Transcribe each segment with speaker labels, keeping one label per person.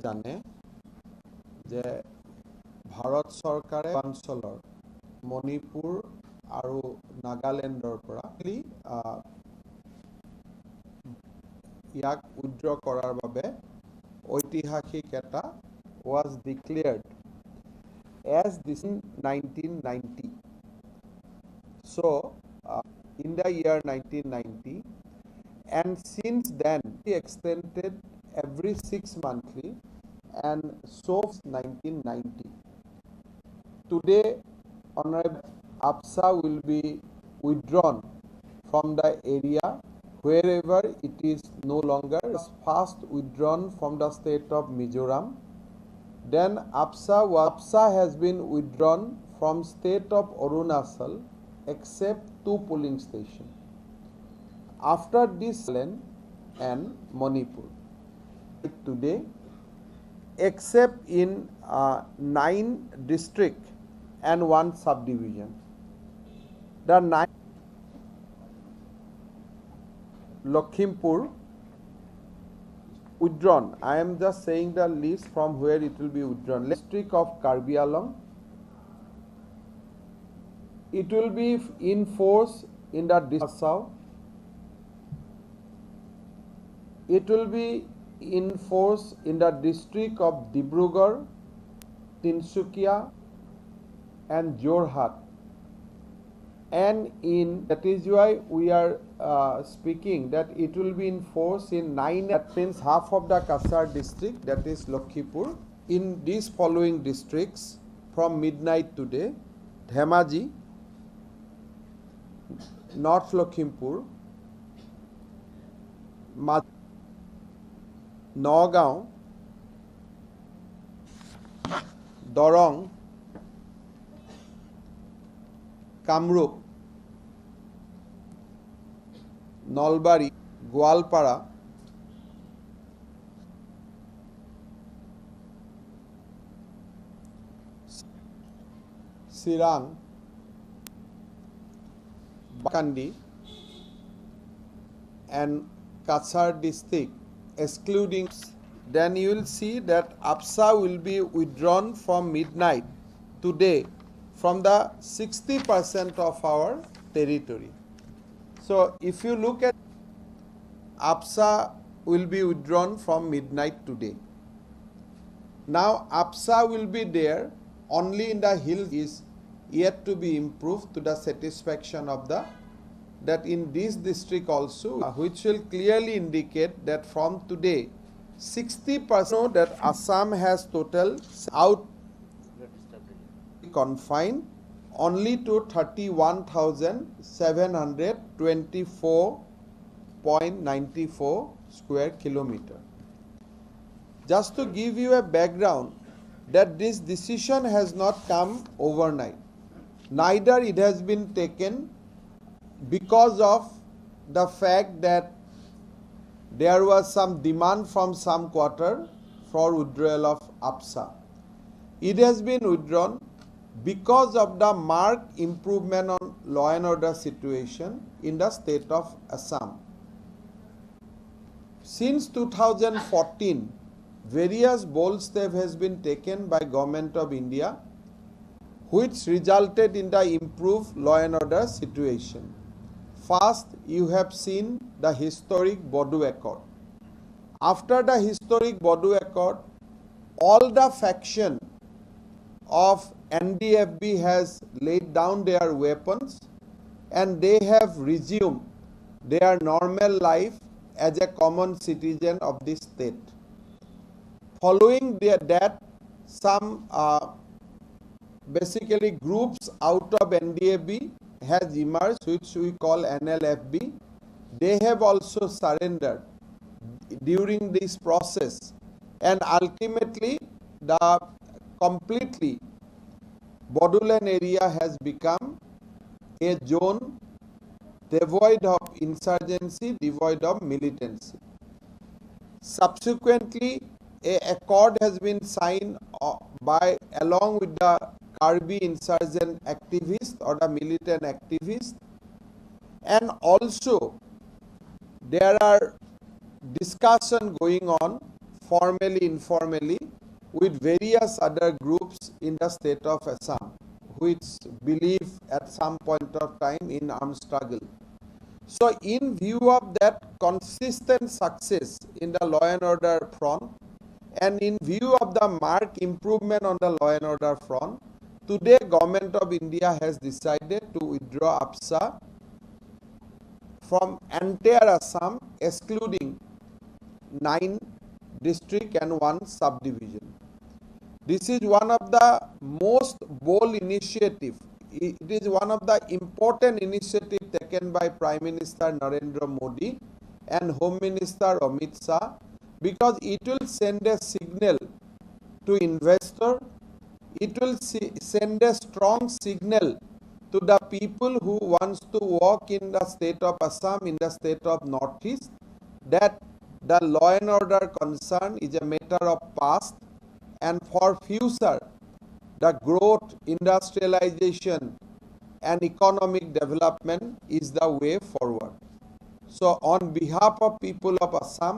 Speaker 1: জানে যে ভাৰত চৰকাৰে অঞ্চলৰ মণিপুৰ আৰু নাগালেণ্ডৰ পৰা ইয়াক উইথড্ৰ কৰাৰ বাবে ঐতিহাসিক এটা was declared as this in 1990. So in the year 1990, and since then he extended every 6 monthly and so 1990. Today, Honorable AFSPA will be withdrawn from the area wherever it is no longer. First withdrawn from the state of Mizoram. Then AFSPA has been withdrawn from state of Arunachal except 2 polling stations. After this and Manipur. Today, except in 9 districts and 1 subdivision. The 9 Lakhimpur withdrawn. I am just saying the list from where it will be withdrawn. District of Karbi Anglong. It will be in force in the district south. It will be in force in the district of Dibrugarh, Tinsukia and Jorhat. And that is why we are speaking that it will be in force in 9, that means half of the Kasar district, that is Lakhimpur. In these following districts from midnight today: Dhemaji, North Lakhimpur, Nagaon, Dorong, Kamrup, Nalbari, Gwalpara, Sirang, Bakandi and Kasar district excluding. Then you will see that AFSPA will be withdrawn from midnight today from the 60% of our territory. So if you look at AFSPA will be withdrawn from midnight today. Now AFSPA will be there only in the hills is yet to be improved to the satisfaction of the that in this district also, which will clearly indicate that from today 60% that Assam has total out confined only to 31,724.94 square kilometer. Just to give you a background that this decision has not come overnight. Neither it has been taken because of the fact that there was some demand from some quarter for withdrawal of AFSPA. It has been withdrawn because of the marked improvement on law and order situation in the state of Assam. Since 2014, various bold steps has been taken by Government of India, which resulted in the improved law and order situation. First, you have seen the historic Bodu Accord. After the historic Bodu Accord, all the faction of NDFB has laid down their weapons and they have resumed their normal life as a common citizen of this state. Following that, some basically groups out of NDFB has emerged, which we call NLFB. They have also surrendered during this process, and ultimately the completely Bodoland area has become a zone devoid of insurgency, devoid of militancy. Subsequently, an accord has been signed along with the Karbi insurgent activists or the militant activists, and also there are discussion going on formally, informally, with various other groups in the state of Assam, which believe at some point of time in armed struggle. So, in view of that consistent success in the law and order front, and in view of the marked improvement on the law and order front, today Government of India has decided to withdraw AFSPA from entire Assam, excluding 9 district and 1 subdivision. This is one of the most bold initiative. It is one of the important initiative taken by Prime Minister Narendra Modi and Home Minister Amit Shah, because it will send a signal to investor. It will send a strong signal to the people who wants to work in the state of Assam, in the state of Northeast, that the law and order concern is a matter of past, and for future, the growth, industrialization, and economic development is the way forward. So, on behalf of people of Assam,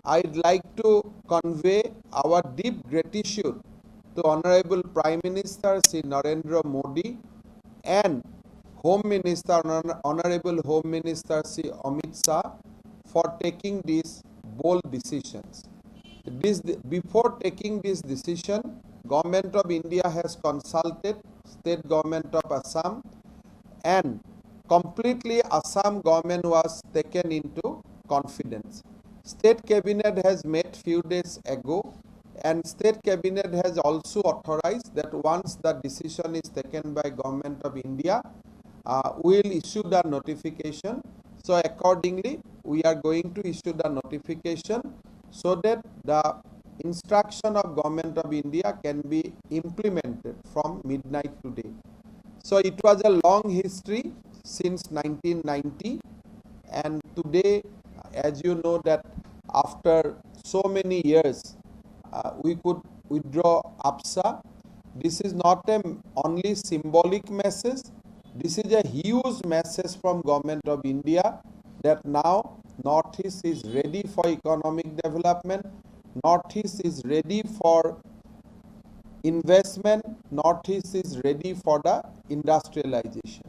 Speaker 1: I'd like to convey our deep gratitude to Honorable Prime Minister Sri Narendra Modi and Home Minister, Honorable Home Minister Sri Amit Shah, for taking these bold decisions. Before taking this decision, Government of India has consulted State Government of Assam, and completely Assam government was taken into confidence. State Cabinet has met few days ago, and State Cabinet has also authorized that once the decision is taken by Government of India, we will issue the notification. So accordingly, we are going to issue the notification so that the instruction of Government of India can be implemented from midnight today. So it was a long history since 1990, and today, as you know, that after so many years, we could withdraw AFSPA. This is not a only symbolic message. This is a huge message from Government of India that now Northeast is ready for economic development. Northeast is ready for investment. Northeast is ready for the industrialization.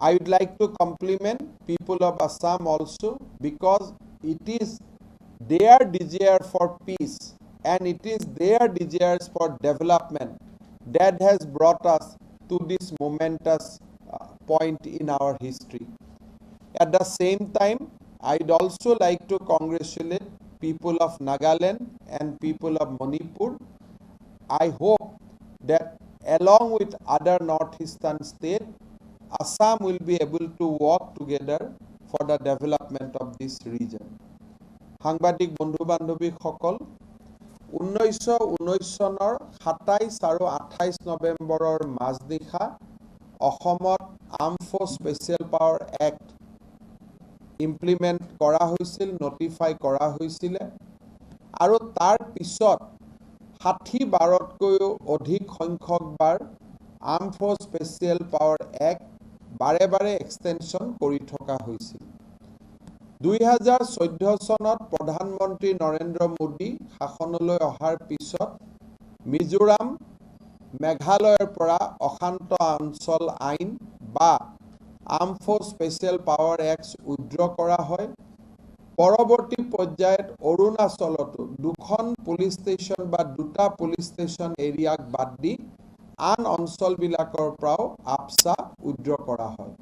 Speaker 1: I would like to compliment people of Assam also, because it is their desire for peace and it is their desires for development that has brought us to this momentous point in our history. At the same time, I'd also like to congratulate people of Nagaland and people of Manipur. I hope that along with other northeastern states, Assam will be able to work together for the development of this region. সাংবাদিক বন্ধু বান্ধৱীসকল, 1919 চনৰ 27 আৰু 28 নৱেম্বৰৰ মাজনিশা অসমত arm force special power act implement কৰা হৈছিল, notify কৰা হৈছিল, আৰু তাৰ পিছত 60-বাৰতকৈও অধিক সংখ্যক বাৰ arm force special power act বাৰে বাৰে এক্সটেনশ্যন কৰি থকা হৈছিল। 2014 চনত প্ৰধানমন্ত্ৰী নৰেন্দ্ৰ মোদী শাসনলৈ অহাৰ পিছত মিজোৰাম, মেঘালয়ৰ পৰা অশান্ত অঞ্চল আইন বা arm force special power act withdraw কৰা হয়। পৰৱৰ্তী পৰ্যায়ত অৰুণাচলতো 2খন পুলিচ ষ্টেচন বা 2টা পুলিচ ষ্টেচন এৰিয়াক বাদ দি আন অঞ্চলবিলাকৰ পৰাও AFSPA উইথড্ৰ কৰা হয়।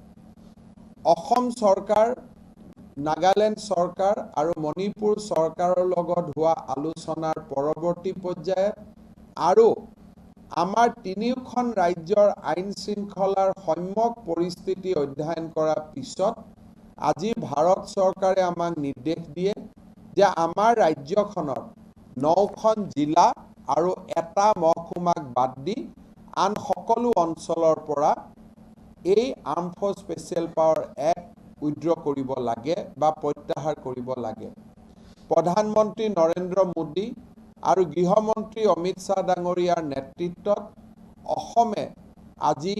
Speaker 1: অসম চৰকাৰ, নাগালেণ্ড চৰকাৰ আৰু মণিপুৰ চৰকাৰৰ লগত হোৱা আলোচনাৰ পৰৱৰ্তী পৰ্যায়ত আৰু আমাৰ তিনিওখন ৰাজ্যৰ আইন শৃংখলাৰ সম্যক পৰিস্থিতি অধ্যয়ন কৰাৰ পিছত আজি ভাৰত চৰকাৰে আমাক নিৰ্দেশ দিয়ে যে আমাৰ ৰাজ্যখনৰ 9খন জিলা আৰু এটা মহকুমাক বাদ দি আন সকলো অঞ্চলৰ পৰা এই arm force special power act withdraw কৰিব লাগে বা প্ৰত্যাহাৰ কৰিব লাগে। প্ৰধানমন্ত্ৰী নৰেন্দ্ৰ মোদী আৰু গৃহমন্ত্ৰী অমিত শ্বাহ ডাঙৰীয়াৰ নেতৃত্বত অসমে আজি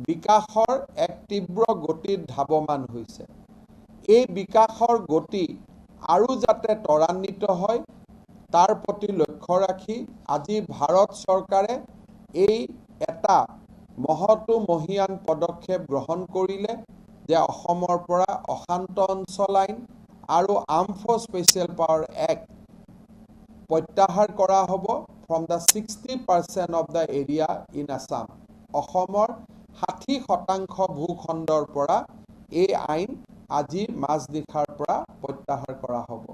Speaker 1: বিকাশৰ এক তীব্ৰ গতিত ধাৱমান হৈছে। এই বিকাশৰ গতি আৰু যাতে ত্বৰান্বিত হয় তাৰ প্ৰতি লক্ষ্য ৰাখি আজি ভাৰত চৰকাৰে এই এটা মহতো মহিয়ান পদক্ষেপ গ্ৰহণ কৰিলে যে অসমৰ পৰা অশান্ত অঞ্চল আইন আৰু arm force special power act প্ৰত্যাহাৰ কৰা হ'ব from the 60% of the area in Assam. অসমৰ 60% ভূখণ্ডৰ পৰা এই আইন আজি মাজনিশাৰ পৰা প্ৰত্যাহাৰ কৰা হ'ব।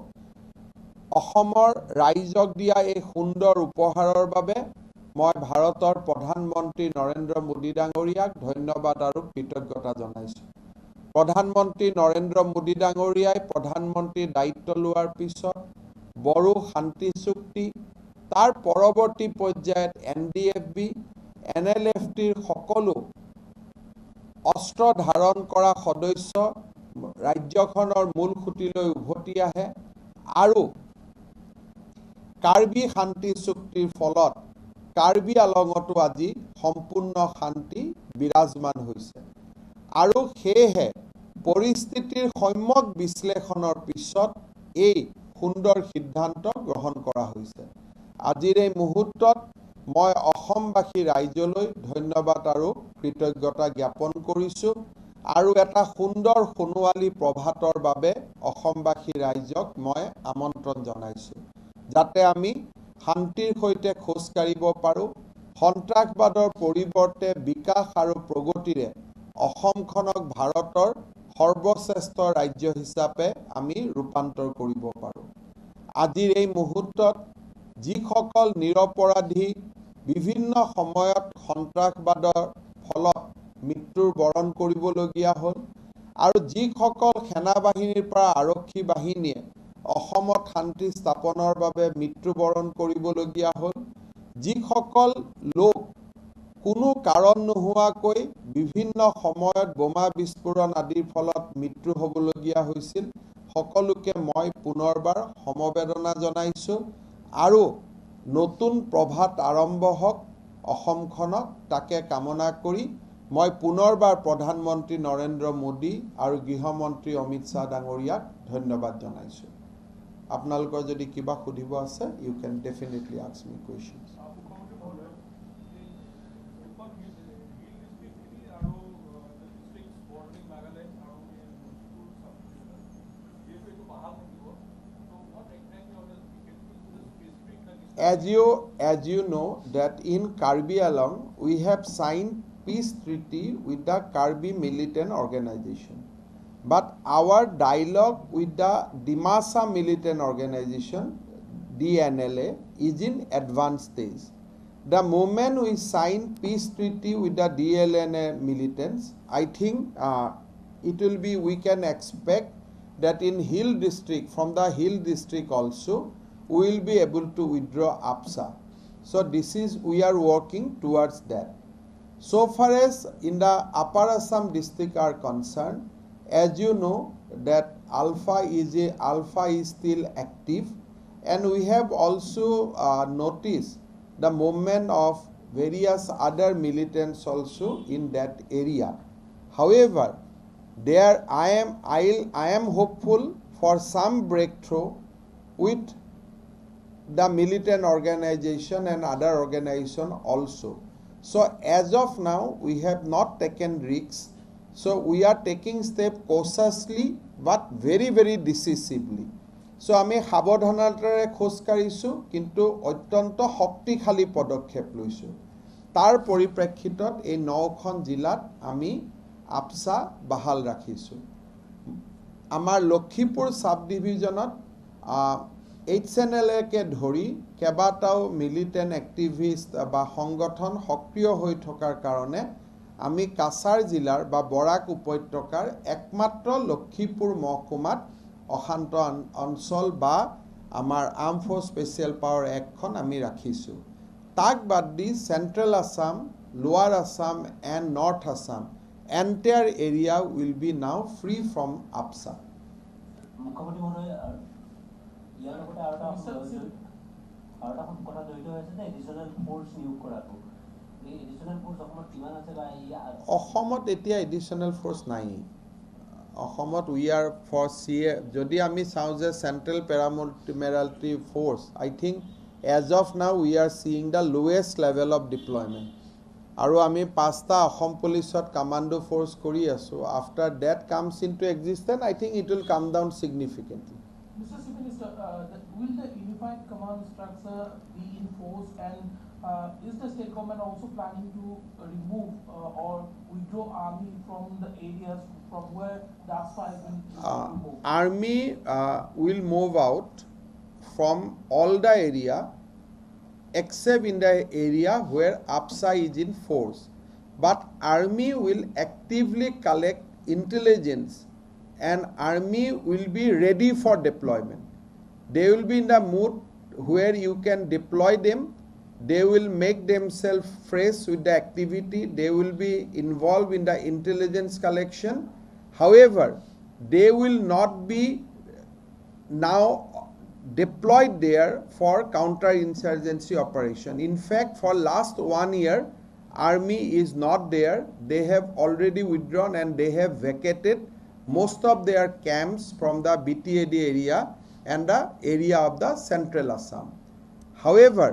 Speaker 1: অসমৰ ৰাইজক দিয়া এই সুন্দৰ উপহাৰৰ বাবে মই ভাৰতৰ প্ৰধানমন্ত্ৰী নৰেন্দ্ৰ মোদী ডাঙৰীয়াক ধন্যবাদ আৰু কৃতজ্ঞতা জনাইছোঁ। প্ৰধানমন্ত্ৰী নৰেন্দ্ৰ মোদী ডাঙৰীয়াই প্ৰধানমন্ত্ৰীৰ দায়িত্ব লোৱাৰ পিছত বড়ো শান্তি চুক্তি, তাৰ পৰৱৰ্তী পৰ্যায়ত NDFB, NLFTৰ সকলো অস্ত্ৰ ধাৰণ কৰা সদস্য ৰাজ্যখনৰ মূল খুঁটিলৈ উভতি আহে আৰু কাৰ্বি শান্তি চুক্তিৰ ফলত কাৰ্বি আলঙতো আজি সম্পূৰ্ণ শান্তি বিৰাজমান হৈছে আৰু সেয়েহে পৰিস্থিতিৰ সম্যক বিশ্লেষণৰ পিছত এই সুন্দৰ সিদ্ধান্ত গ্ৰহণ কৰা হৈছে। আজিৰ এই মুহূৰ্তত মই অসমবাসী ৰাইজলৈ ধন্যবাদ আৰু কৃতজ্ঞতা জ্ঞাপন কৰিছোঁ আৰু এটা সুন্দৰ সোণোৱালী প্ৰভাতৰ বাবে অসমবাসী ৰাইজক মই আমন্ত্ৰণ জনাইছোঁ যাতে আমি শান্তিৰ সৈতে খোজ কাঢ়িব পাৰোঁ, সন্ত্ৰাসবাদৰ পৰিৱৰ্তে বিকাশ আৰু প্ৰগতিৰে অসমখনক ভাৰতৰ সৰ্বশ্ৰেষ্ঠ ৰাজ্য হিচাপে আমি ৰূপান্তৰ কৰিব পাৰোঁ। আজিৰ এই মুহূৰ্তত যিসকল নিৰপৰাধী বিভিন্ন সময়ত সন্ত্ৰাসবাদৰ ফলত মৃত্যুৰ বৰণ কৰিবলগীয়া হ'ল আৰু যিসকল সেনাবাহিনীৰ পৰা আৰক্ষী বাহিনীয়ে অসমত শান্তি স্থাপনৰ বাবে মৃত্যুবৰণ কৰিবলগীয়া হ'ল, যিসকল লোক কোনো কাৰণ নোহোৱাকৈ বিভিন্ন সময়ত বোমা বিস্ফোৰণ আদিৰ ফলত মৃত্যু হ'বলগীয়া হৈছিল, সকলোকে মই পুনৰবাৰ সমবেদনা জনাইছোঁ আৰু নতুন প্ৰভাত আৰম্ভ হওক অসমখনত তাকে কামনা কৰি মই পুনৰবাৰ প্ৰধানমন্ত্ৰী নৰেন্দ্ৰ মোদী আৰু গৃহমন্ত্ৰী অমিত শ্বাহ ডাঙৰীয়াক ধন্যবাদ জনাইছোঁ। আপোনালোকৰ যদি কিবা সুধিব আছে ইউ কেন definitely ask me questions. As you know that in Karbi Alang we have signed peace treaty with the Karbi militant organization, but our dialogue with the Dimasa militant organization DNLA is in advanced stage. The moment we sign peace treaty with the DLNA militants, I think it will be, we can expect that in Hill district, from the Hill district also, we will be able to withdraw AFSPA. So this is, we are working towards that. So far as in the Upper Assam district are concerned, as you know that Alpha is still active, and we have also noticed the movement of various other militants also in that area. However, there I am hopeful for some breakthrough with the militant organization and other organization also. So as of now we have not taken risks, so we are taking step cautiously but very decisively. So আমি সাৱধানতাৰে খোজ কাঢ়িছোঁ কিন্তু অত্যন্ত শক্তিশালী পদক্ষেপ লৈছোঁ। তাৰ পৰিপ্ৰেক্ষিতত এই 9খন জিলাত আমি AFSPA বাহাল ৰাখিছোঁ। আমাৰ লক্ষীপুৰ সাব ডিভিজনত HNLকে ধৰি কেইবাটাও মিলিটেণ্ট এক্টিভিষ্ট বা সংগঠন সক্ৰিয় হৈ থকাৰ কাৰণে আমি কাছাৰ জিলাৰ বা বৰাক উপত্যকাৰ একমাত্ৰ লক্ষীপুৰ মহকুমাত অশান্ত অঞ্চল বা আমাৰ আৰ্ম ফ'ৰ্চ স্পেচিয়েল পাৱাৰ এক্টখন আমি ৰাখিছোঁ। তাক বাদ দি central Assam, lower Assam and north Assam entire area will be now free from AFSPA।
Speaker 2: মুখ্যমন্ত্ৰী মহোদয় ইয়াৰ লগতে আৰু এটা কথা জড়িত হৈছে যে এডিশ্যনেল ফ'ৰ্চ নিয়োগ কৰাটো, এই এডিশ্যনেল ফ'ৰ্চ অসমত কিমান আছে বা অসমত
Speaker 1: এতিয়া এডিশ্যনেল ফ'ৰ্চ নাই। অসমত we are for CA যদি আমি চাওঁ যে Central Paramilitary Force I think as of now we are seeing the lowest level of deployment আৰু আমি 5টা অসম পুলিচত কমান্ডো ফোর্স কৰি আছো after that comes into existence I think it will come down significantly.
Speaker 3: Mr. Chief Minister, will the unified command structure be enforced, and is the state government also planning to remove or withdraw army from the areas from where the AFSPA has been removed?
Speaker 1: Army will move out from all the area except in the area where AFSPA is in force. But army will actively collect intelligence and army will be ready for deployment. They will be in the mood where you can deploy them. They will make themselves fresh with the activity. They will be involved in the intelligence collection. However, they will not be now deployed there for counter-insurgency operation. In fact, for last 1 year, army is not there. They have already withdrawn and they have vacated most of their camps from the BTAD area and the area of the Central Assam. However,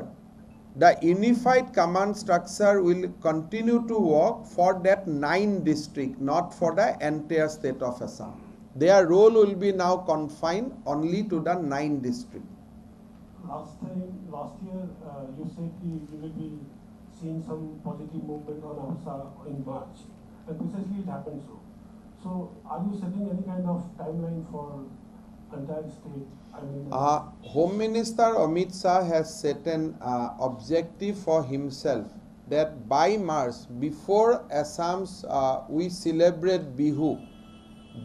Speaker 1: the unified command structure will continue to work for that 9 districts, not for the entire state of Assam. Their role will be now confined only to the 9 districts.
Speaker 4: Last year, you said you will be seeing some positive movement on AFSA in March, and precisely it happened so. So, are you setting any kind of timeline for entire state?
Speaker 1: Home Minister Amit Shah has set an objective for himself that by March, before Assam's we celebrate Bihu,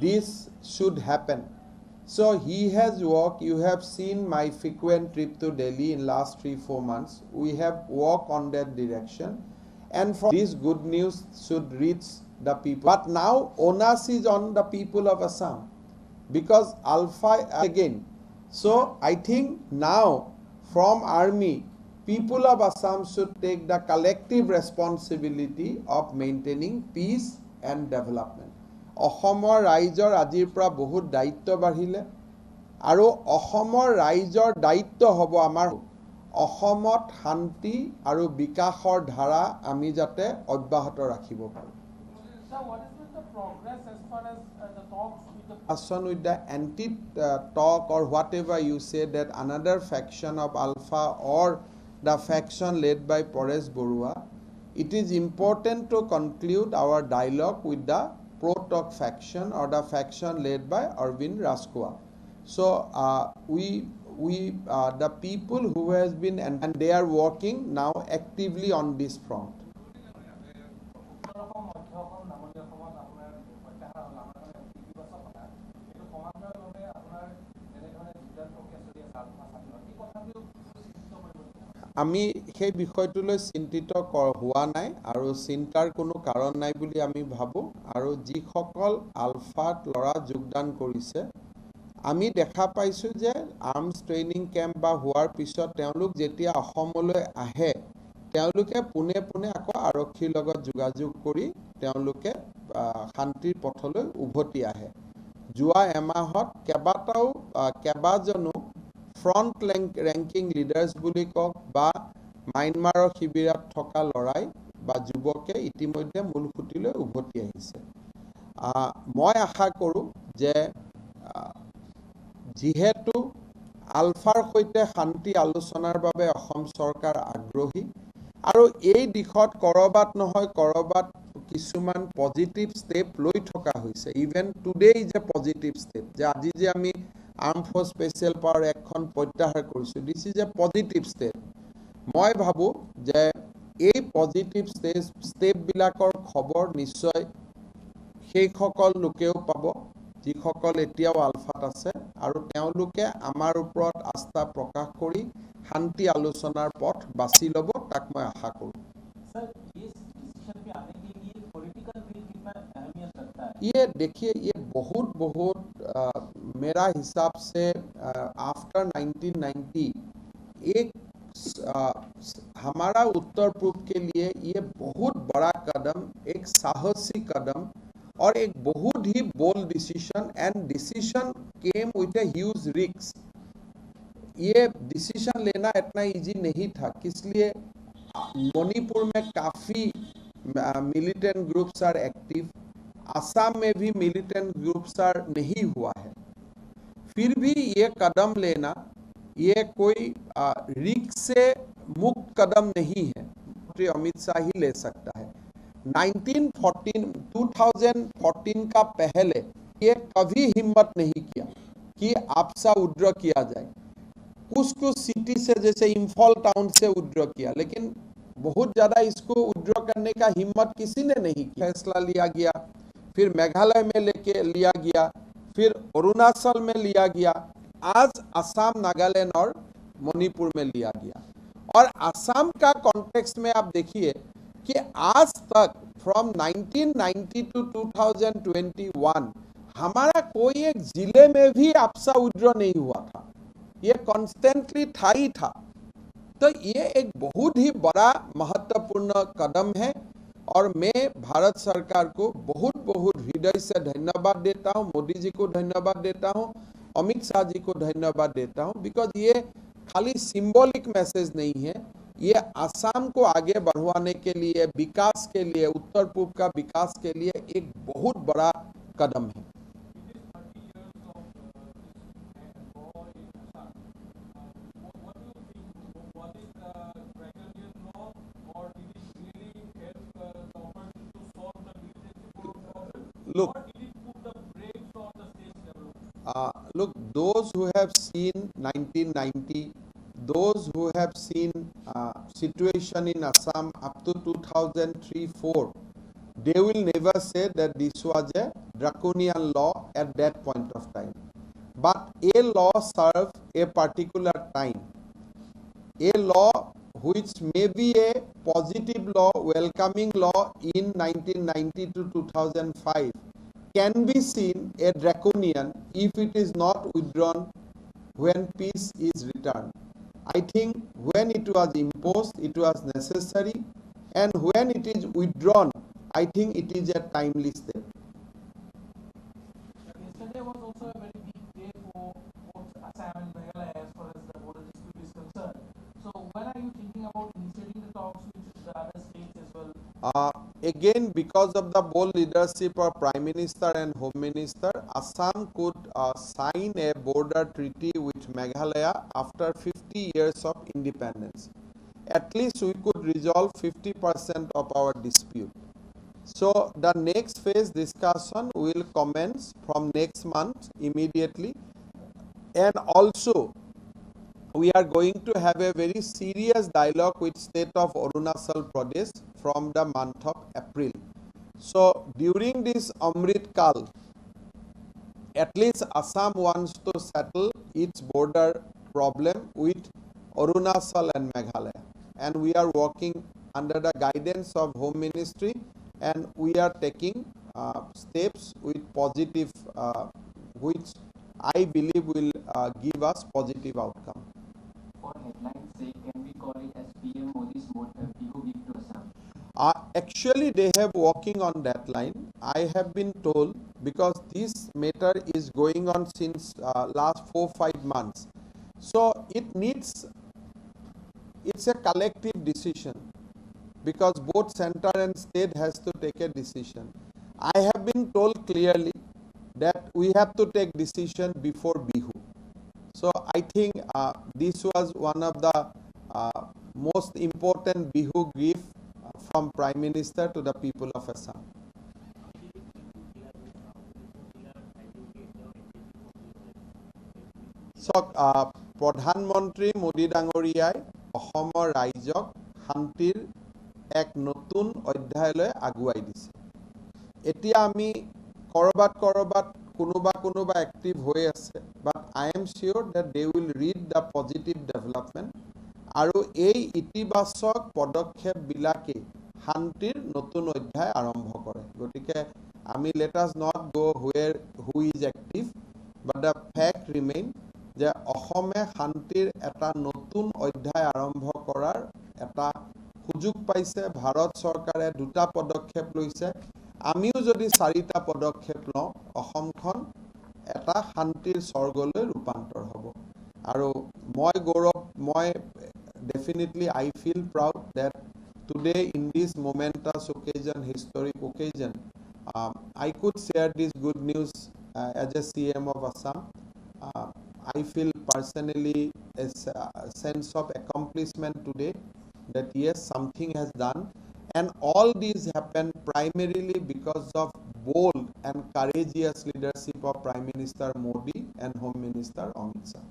Speaker 1: this should happen. So he has worked. You have seen my frequent trip to Delhi in last 3-4 months. We have worked on that direction, and for this good news should reach the people. But now onus is on the people of Assam because Alpha again. So I think now from army, people of Assam should take the collective responsibility of maintaining peace and development. অসমৰ ৰাইজৰ আজিৰ পৰা বহুত দায়িত্ব বাঢ়িলে আৰু অসমৰ ৰাইজৰ দায়িত্ব হ'ব আমাৰ অসমত শান্তি আৰু বিকাশৰ ধাৰা আমি যাতে অব্যাহত ৰাখিব পাৰোঁ.
Speaker 3: Sir, what has been the progress as far as the talks with
Speaker 1: the anti-talk or whatever you say that another faction of Alpha or the faction led by Paresh Borua, it is important to conclude our dialogue with the pro-talk faction or the faction led by Arvind Raskua. So the people who has been and they are working now actively on this front. আমি সেই বিষয়টোলৈ চিন্তিত হোৱা নাই আৰু চিন্তাৰ কোনো কাৰণ নাই বুলি আমি ভাবোঁ আৰু যিসকল আলফাত ল'ৰা যোগদান কৰিছে আমি দেখা পাইছোঁ যে আৰ্মছ ট্ৰেইনিং কেম্প বা হোৱাৰ পিছত তেওঁলোক যেতিয়া অসমলৈ আহে তেওঁলোকে পোনে পোনে আকৌ আৰক্ষীৰ লগত যোগাযোগ কৰি তেওঁলোকে শান্তিৰ পথলৈ উভতি আহে যোৱা এমাহত কেইবাজনো ফ্ৰণ্ট ৰেংকিং লিডাৰ্ছ বুলি কওক বা মাইনমাৰৰ শিবিৰত থকা লৰাই বা যুৱকে ইতিমধ্যে মূলসুঁতিলৈ উভতি আহিছে মই আশা কৰোঁ যে যিহেতু আলফাৰ সৈতে শান্তি আলোচনাৰ বাবে অসম চৰকাৰ আগ্ৰহী আৰু এই দিশত কৰবাত নহয় কৰবাত কিছুমান পজিটিভ ষ্টেপ লৈ থকা হৈছে even today is a positive step যে আজি যে আমি আৰ্ম ফ'ৰ্চ স্পেচিয়েল পাৱাৰ এক্টখন প্ৰত্যাহাৰ কৰিছোঁ this is a positive step মই ভাবোঁ যে এই পজিটিভ ষ্টেপবিলাকৰ খবৰ নিশ্চয় সেইসকল লোকেও পাব যিসকল এতিয়াও আলফাত আছে আৰু তেওঁলোকে আমাৰ ওপৰত আস্থা প্ৰকাশ কৰি শান্তি আলোচনাৰ পথ বাছি ল'ব তাক মই আশা কৰোঁ ये देखिए ये बहुत मेरा हिसाब से आफ्टर 1990 एक हमारा उत्तर पूर्व के लिए ये बहुत बड़ा कदम एक साहसी कदम और एक बहुत ही bold decision and decision came with a huge risk. ये डिसीजन लेना इतना इजी नहीं था. किस लिए? मणिपुर में काफ़ी militant groups are active. Assam में भी मिलिटेंट ग्रुप्स आर नहीं हुआ है. फिर भी ये कदम लेना ये कोई रिस्क से मुक्त कदम नहीं है. अमित शाह ही ले सकता है. 2014 का पहले ये कभी हिम्मत नहीं किया कि AFSPA विड्रॉ किया जाए. कुछ सिटी से जैसे इम्फॉल टाउन से विड्रॉ किया, लेकिन बहुत ज़्यादा इसको विड्रॉ करने का हिम्मत किसी ने नहीं किया. फैसला लिया गया, फिर मेघालय में लेके लिया गया, फिर अरुणाचल में लिया गया, आज असम, नागालैंड और मणिपुर में लिया गया. और असम का कॉन्टेक्स्ट में आप देखिए कि आज तक फ्रॉम 1990 टू 2021 हमारा कोई एक जिले में भी AFSPA विड्रॉ नहीं हुआ था. ये कॉन्स्टेंटली था ही था. तो ये एक बहुत ही बड़ा महत्वपूर्ण कदम है और मैं भारत सरकार को बहुत बहुत हृदय से धन्यवाद देता हूँ. मोदी जी को धन्यवाद देता हूँ, अमित शाह जी को धन्यवाद देता हूँ. बिकॉज ये खाली सिंबॉलिक मैसेज नहीं है, ये असम को आगे बढ़वाने के लिए, विकास के लिए, उत्तर पूर्व का विकास के लिए एक बहुत बड़ा कदम है. Look, those who have seen 1990, those who have seen situation in Assam up to 2003-4, they will never say that this was a draconian law at that point of time. But a law served a particular time. A law which may be a positive law, welcoming law in 1990 to 2005 can be seen a draconian if it is not withdrawn when peace is returned. I think when it was imposed, it was necessary, and when it is withdrawn, I think it is a timely step.
Speaker 3: Yesterday was also a very big day for both Assam and Meghalaya as far as the border dispute is concerned. So when are you thinking about initiating the talks with the other states as well?
Speaker 1: Again, because of the bold leadership of Prime Minister and Home Minister, Assam could sign a border treaty with Meghalaya after 50 years of independence. At least we could resolve 50% of our dispute. So the next phase discussion will commence from next month immediately, and also we are going to have a very serious dialogue with state of Arunachal Pradesh from the month of April. So during this Amrit Kal, at least Assam wants to settle its border problem with Arunachal and Meghalaya, and we are working under the guidance of Home Ministry, and we are taking steps with positive, which I believe will give us positive outcome.
Speaker 2: For headline's sake, can we call it as PM Modi's Bihu gift to Assam?
Speaker 1: Actually, they have working on that line. I have been told, because this matter is going on since last 4-5 months. So it's a collective decision, because both center and state has to take a decision. I have been told clearly that we have to take decision before Bihu. So I think this was one of the most important Bihu gift from Prime Minister to the people of Assam. So Pradhanmantri Modi Dangoriyai অসমৰ ৰাইজক শান্তিৰ এক নতুন অধ্যায়লৈ আগুৱাই দিছে. এতিয়া আমি কৰবাত কোনোবা এক্টিভ হৈ আছে, but I am sure that they will read the positive development আৰু এই ইতিবাচক পদক্ষেপবিলাকে শান্তিৰ নতুন অধ্যায় আৰম্ভ কৰে. গতিকে আমি let us not go where who is active, but the fact remain যে অসমে শান্তিৰ এটা নতুন অধ্যায় আৰম্ভ কৰাৰ এটা সুযোগ পাইছে. ভাৰত চৰকাৰে দুটা পদক্ষেপ লৈছে. আমিও যদি 4টা পদক্ষেপ লওঁ অসমখন এটা শান্তিৰ স্বৰ্গলৈ ৰূপান্তৰ হ'ব আৰু মই definitely I feel proud that today in this momentous occasion, historic occasion, I could share this good news as a CM of Assam. I feel personally a sense of accomplishment today that yes, something has done, and all these happened primarily because of bold and courageous leadership of Prime Minister Modi and Home Minister Amit Shah.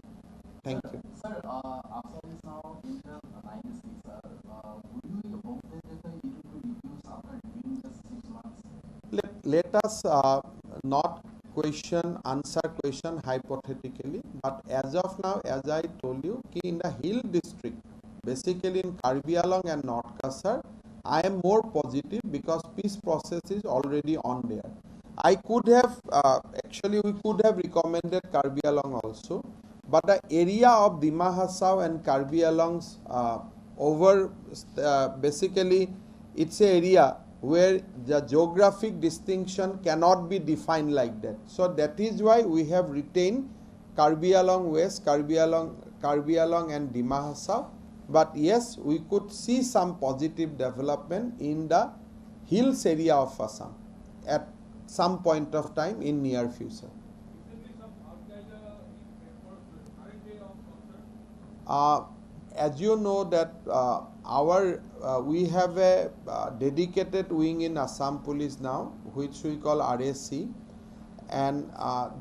Speaker 1: Thank you.
Speaker 5: Sir, after this now interim 96, sir, would you hope that it will be reduced after reviewing just 6 months?
Speaker 1: Let us not answer question hypothetically, but as of now, as I told you, in the hill district, basically in Karbi Anglong and North Kasar, I am more positive because peace process is already on there. I could have, we could have recommended Karbi Anglong also, but the area of Dima Hasao and Karbi Anglong's basically it's an area where the geographic distinction cannot be defined like that. So that is why we have retained Karbi Anglong West, Karbi Anglong and Dima Hasao. But yes, we could see some positive development in the hills area of Assam at some point of time in near future. As you know that we have a dedicated wing in Assam Police now, which we call RSC, and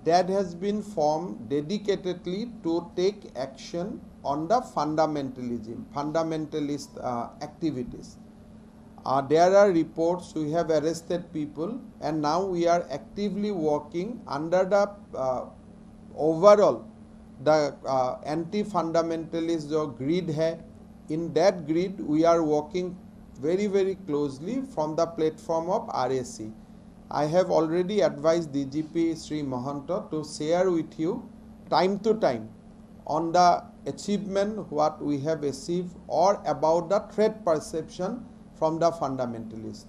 Speaker 1: that has been formed dedicatedly to take action on the fundamentalist activities. There are reports we have arrested people, and now we are actively working under the overall the anti-fundamentalist जो grid है, in that grid we are working very, very closely from the platform of RSC. I have already advised DGP Sri Mahanta to share with you time to time on the achievement what we have achieved or about the threat perception from the fundamentalists.